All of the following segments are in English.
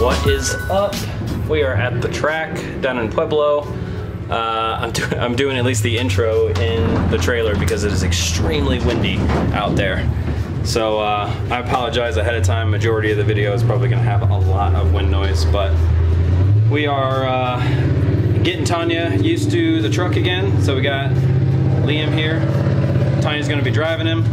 What is up? We are at the track down in Pueblo. I'm doing at least the intro in the trailer because it is extremely windy out there. So I apologize ahead of time. Majority of the video is probably gonna have a lot of wind noise, but we are getting Tanya used to the truck again. So we got Liam here. Tanya's gonna be driving him.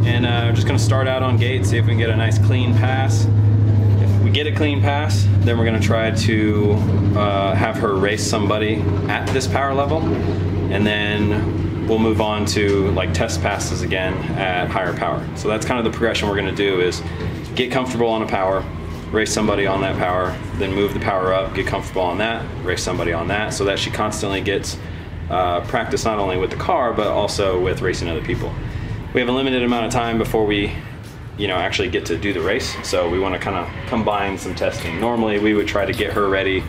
And we're just gonna start out on gate, see if we can get a nice clean pass. If we get a clean pass, then we're gonna try to have her race somebody at this power level. And then we'll move on to like test passes again at higher power. So that's kind of the progression we're gonna do, is get comfortable on a power, race somebody on that power, then move the power up, get comfortable on that, race somebody on that, so that she constantly gets practice not only with the car, but also with racing other people. We have a limited amount of time before we, actually get to do the race, so we want to kind of combine some testing. Normally, we would try to get her ready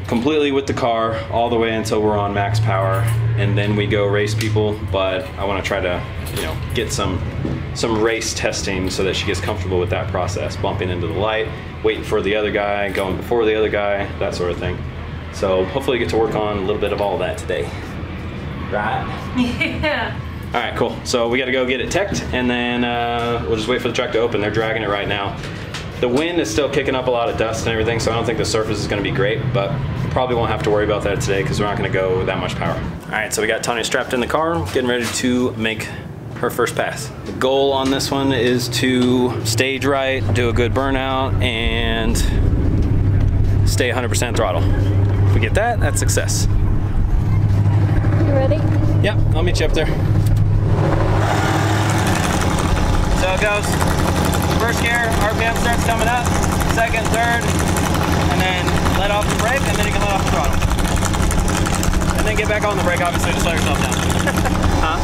completely with the car all the way until we're on max power, and then we go race people. But I want to try to, get some race testing so that she gets comfortable with that process, bumping into the light, waiting for the other guy, going before the other guy, that sort of thing. So hopefully, get to work on a little bit of all of that today. Right? Yeah. All right, cool. So we got to go get it teched, and then we'll just wait for the track to open. They're dragging it right now. The wind is still kicking up a lot of dust and everything, so I don't think the surface is going to be great, but we probably won't have to worry about that today because we're not going to go that much power. All right, so we got Tanya strapped in the car, getting ready to make her first pass. The goal on this one is to stage right, do a good burnout, and stay 100% throttle. If we get that, that's success. You ready? Yep, I'll meet you up there. So it goes, first gear, RPM starts coming up, second, third, and then let off the brake, and then you can let off the throttle. And then get back on the brake, obviously, to slow yourself down. Huh?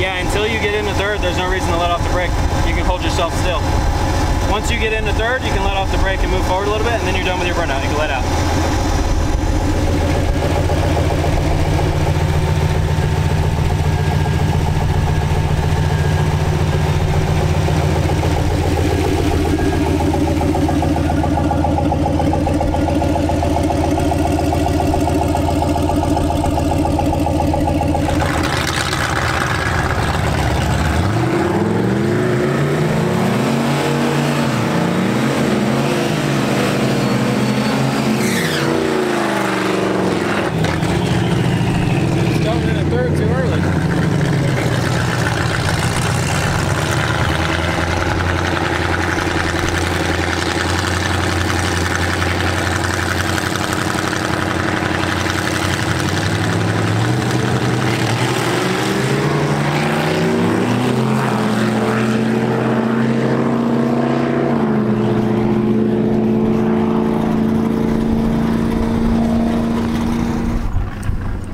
Yeah, until you get into third, there's no reason to let off the brake. You can hold yourself still. Once you get into third, you can let off the brake and move forward a little bit, and then you're done with your burnout. You can let out.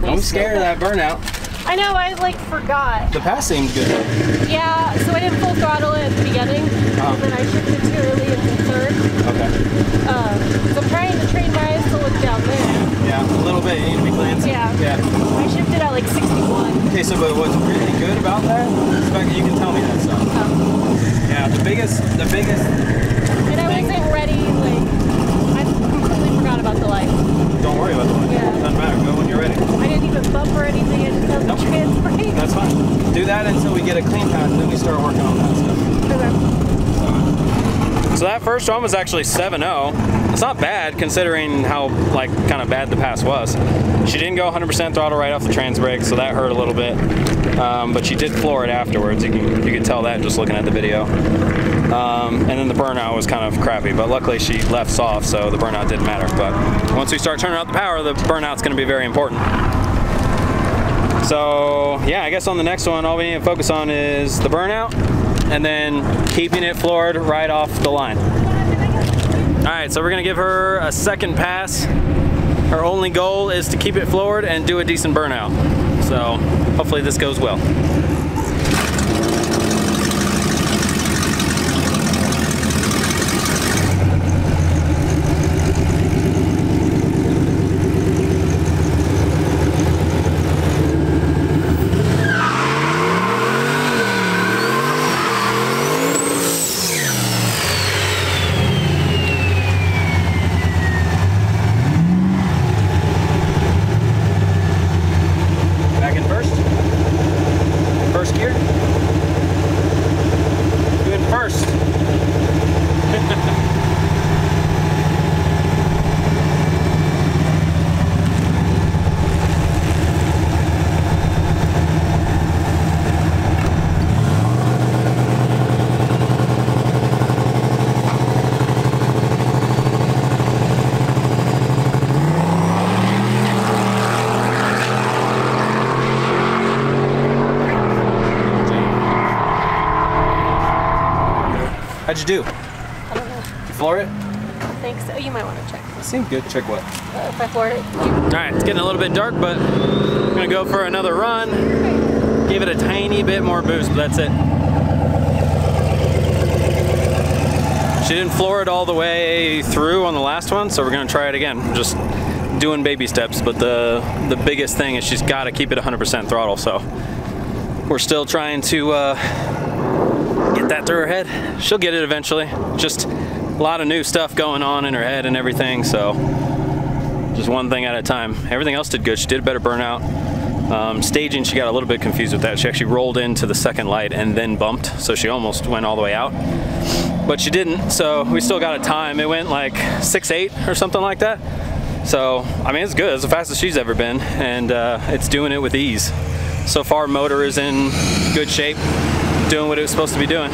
I'm scared of that burnout. I know, I forgot. The pass seemed good. Yeah, so I didn't full throttle it at the beginning, and then I shifted too early into third. Okay. So I'm trying to train my eyes to look down there. Yeah, a little bit. You need to be glancing. Yeah. Yeah. I shifted at 61. Okay, so but what's really good about that is the fact that you can tell me that stuff. Yeah, the biggest. And I wasn't ready, I completely forgot about the light. Don't worry about the light. Yeah. Doesn't matter. Go when you're ready. I didn't even bump or anything. I just held the trans brake. That's fine. Do that until we get a clean pass, and then we start working on that stuff. Okay. So that first one was actually 7.0. It's not bad considering how kind of bad the pass was. She didn't go 100% throttle right off the trans brake, so that hurt a little bit. But she did floor it afterwards. You can tell that just looking at the video. And then the burnout was kind of crappy, but luckily she left soft, so the burnout didn't matter. But once we start turning out the power, the burnout's going to be very important. So yeah, I guess on the next one, all we need to focus on is the burnout, and then keeping it floored right off the line. All right, so we're gonna give her a second pass. Her only goal is to keep it floored and do a decent burnout. So hopefully this goes well. How'd you do? I don't know. You floor it? I think so. You might want to check. It seemed good. Check what? If I floored it. All right, it's getting a little bit dark, but I'm gonna go for another run. Give it a tiny bit more boost, but that's it. She didn't floor it all the way through on the last one, so we're gonna try it again. Just doing baby steps, but the biggest thing is she's gotta keep it 100% throttle, so we're still trying to get that through her head. She'll get it eventually. Just a lot of new stuff going on in her head and everything, so just one thing at a time. Everything else did good. She did a better burnout. Staging, she got a little bit confused with that. She actually rolled into the second light and then bumped, so she almost went all the way out. But she didn't, so we still got a time. It went like 6.8 or something like that. So, I mean, it's good. It's the fastest she's ever been, and it's doing it with ease. So far, motor is in good shape, doing what it was supposed to be doing.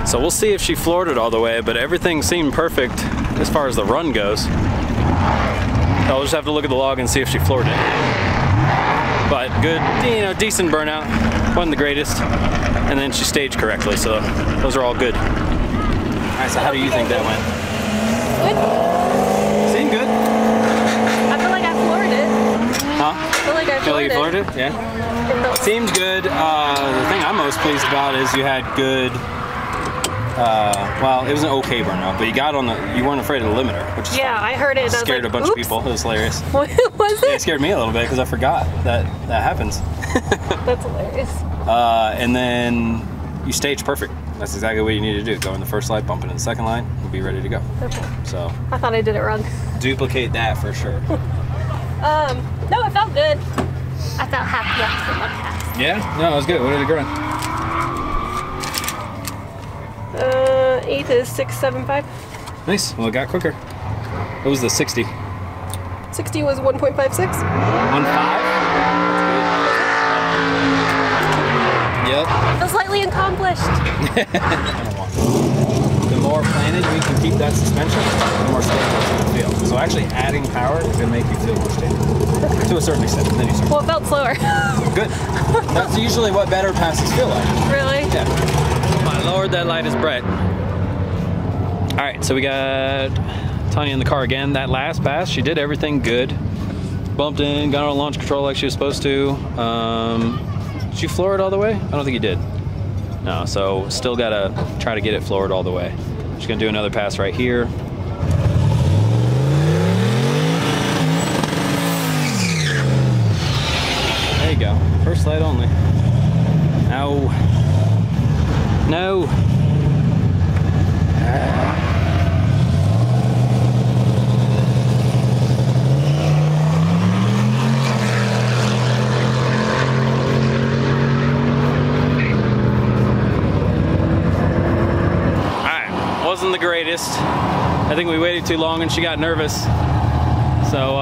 So we'll see if she floored it all the way, but everything seemed perfect as far as the run goes. I'll just have to look at the log and see if she floored it. But good, you know, decent burnout. Wasn't the greatest. And then she staged correctly, so those are all good. All right, so how do you think that went? Good. Seemed good. I feel like I floored it. Huh? I feel like I Feel like floored you it. floored it? Yeah. Seemed good. The thing I'm most pleased about is you had good. Well, it was an okay burnout, but you got on the. You weren't afraid of the limiter, which is yeah, fun. I heard it. It scared like, a bunch of people. It was hilarious. What was it? Yeah, it scared me a little bit because I forgot that happens. That's hilarious. And then you stage perfect. That's exactly what you need to do. Go in the first line, bump into the second line, and be ready to go. Okay. So. I thought I did it wrong. Duplicate that for sure. No, it felt good. I felt happy after my pass. Yeah? No, it was good. What did it run? 8 is 6.75. Nice. Well, it got quicker. What was the 60? 60 was 1.56. 1.5? Yep. Feel slightly accomplished. The more planted we can keep that suspension, the more stable it's going to feel. So actually adding power is going to make you feel more stable. To a certain extent. Then you start. Well, it felt slower. Good. That's usually what better passes feel like. Really? Yeah. My lord, that light is bright. All right, so we got Tanya in the car again. That last pass, she did everything good. Bumped in, got on launch control like she was supposed to. Did you floor it all the way? I don't think you did. No, so still gotta try to get it floored all the way. Just gonna do another pass right here. There you go. First light only. No. No. Wasn't the greatest. I think we waited too long and she got nervous. So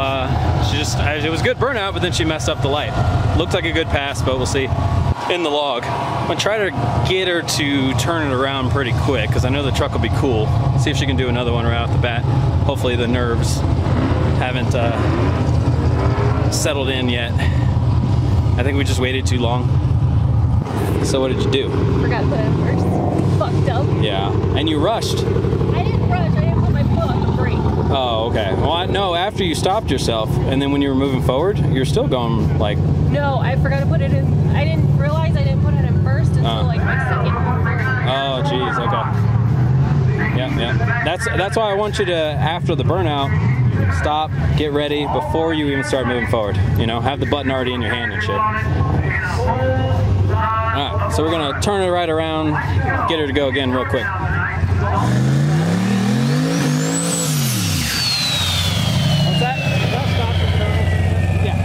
it was good burnout, but then she messed up the light. Looked like a good pass, but we'll see in the log. I'm gonna try to get her to turn it around pretty quick because I know the truck will be cool. See if she can do another one right off the bat. Hopefully the nerves haven't settled in yet. I think we just waited too long. So what did you do? Forgot to put it first. Fucked up. Yeah, and you rushed. I didn't rush. I didn't put my foot on the brake. Oh, okay. Well, no, after you stopped yourself, and then when you were moving forward, you're still going like... No, I forgot to put it in. I didn't realize I didn't put it in first until like my second. Oh, geez, okay. Yeah. That's why I want you to, after the burnout, stop, get ready before you even start moving forward. You know, have the button already in your hand and shit. Alright, so we're gonna turn it right around, get her to go again real quick. What's that? Yeah.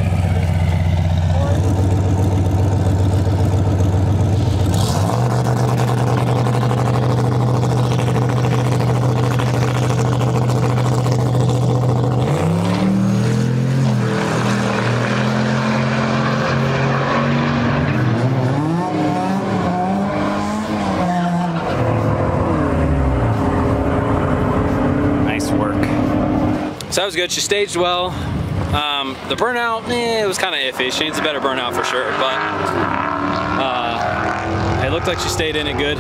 work. So that was good. She staged well. The burnout, it was kind of iffy. She needs a better burnout for sure, but it looked like she stayed in it good.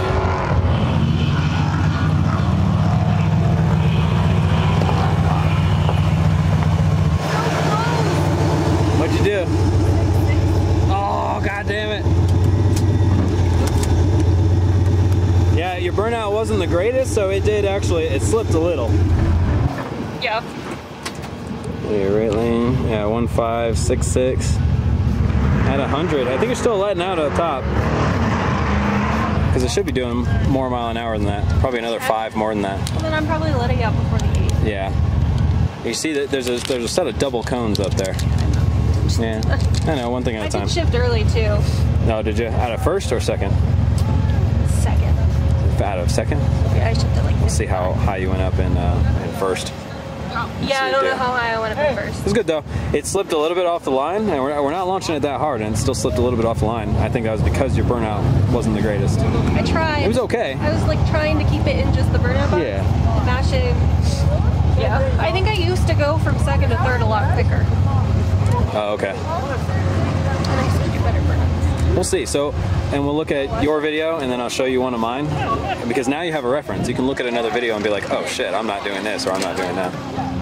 What'd you do? Oh, god damn it. Yeah, your burnout wasn't the greatest, so it did actually, it slipped a little. Yep. Yeah, right lane, yeah, 1566. At 100, I think you're still letting out at the top. Because it should be doing more mile an hour than that. Probably another 5 more than that. Well, then I'm probably letting out before the 8. Yeah. You see that there's a set of double cones up there. Yeah, I know, one thing at a time. I did shift early too. No, did you? Out of first or second? Second. Out of second? Yeah, I shifted like this. Let's see how high you went up in first. Yeah, I don't know how high I went up at first. It was good though. It slipped a little bit off the line, and we're not launching it that hard, and it still slipped a little bit off the line. I think that was because your burnout wasn't the greatest. I tried. It was okay. I was like trying to keep it in just the burnout box. Yeah. Mashing. Yeah. I think I used to go from second to third a lot quicker. Oh, okay. And I used to do better burnout. We'll see. So, and we'll look at your video, and then I'll show you one of mine. Because now you have a reference. You can look at another video and be like, oh shit, I'm not doing this, or I'm not doing that.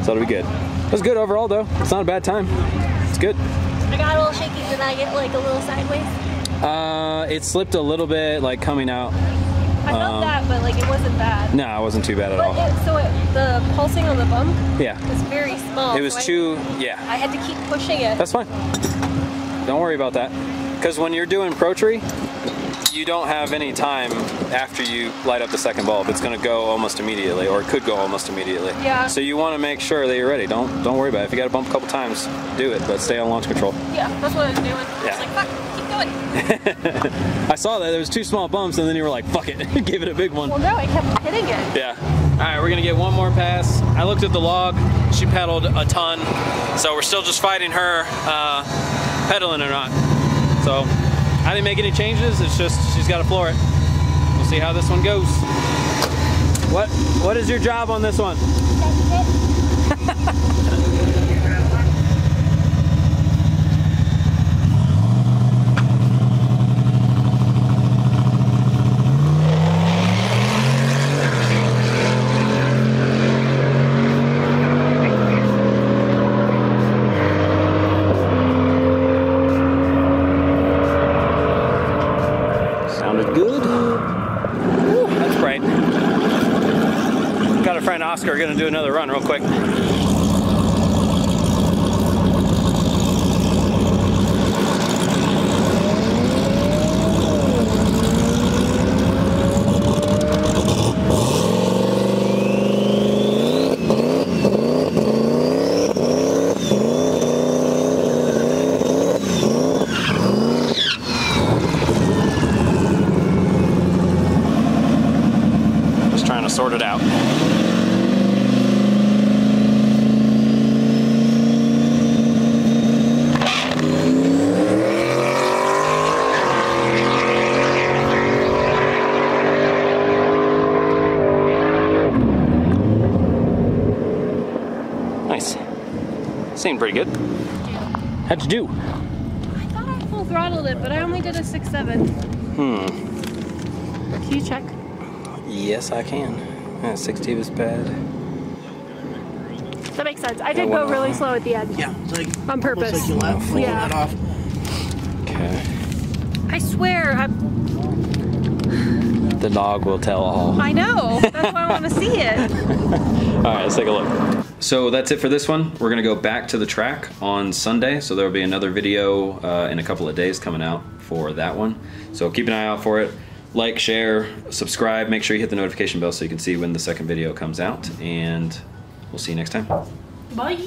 So it'll be good. It was good overall though. It's not a bad time. It's good. I got a little shaky. Did I get like a little sideways? It slipped a little bit, like coming out. I felt that, but like it wasn't bad. No, it wasn't too bad at all. The pulsing on the bump Yeah. was very small. It was yeah. I had to keep pushing it. That's fine. Don't worry about that. Because when you're doing Pro Tree, you don't have any time after you light up the second bulb. It's going to go almost immediately, or it could go almost immediately. Yeah. So you want to make sure that you're ready. Don't worry about it. If you got to bump a couple times, do it, but stay on launch control. Yeah, that's what I was doing. Yeah. I was like, fuck, keep going. I saw that there was 2 small bumps, and then you were like, fuck it, give it a big one. Well, no, I kept hitting it. Yeah. All right, we're gonna get one more pass. I looked at the log. She pedaled a ton, so we're still just fighting her pedaling or not. So I didn't make any changes. It's just she's got to floor it. We'll see how this one goes. What is your job on this one? Good. Ooh, that's bright. Got a friend Oscar gonna do another run real quick. Sort it out. Nice. Seemed pretty good. How'd you do? I thought I full throttled it, but I only did a 6.7. Can you check? Yes, I can. 60 was bad. That makes sense. I did go really slow at the end. Yeah, it's like on purpose. Like you left, yeah. that off. Okay. I swear. The dog will tell all. I know. That's why I want to see it. All right, let's take a look. So that's it for this one. We're gonna go back to the track on Sunday. So there will be another video in a couple of days coming out for that one. So keep an eye out for it. Like, share, subscribe, make sure you hit the notification bell so you can see when the second video comes out, and we'll see you next time. Bye.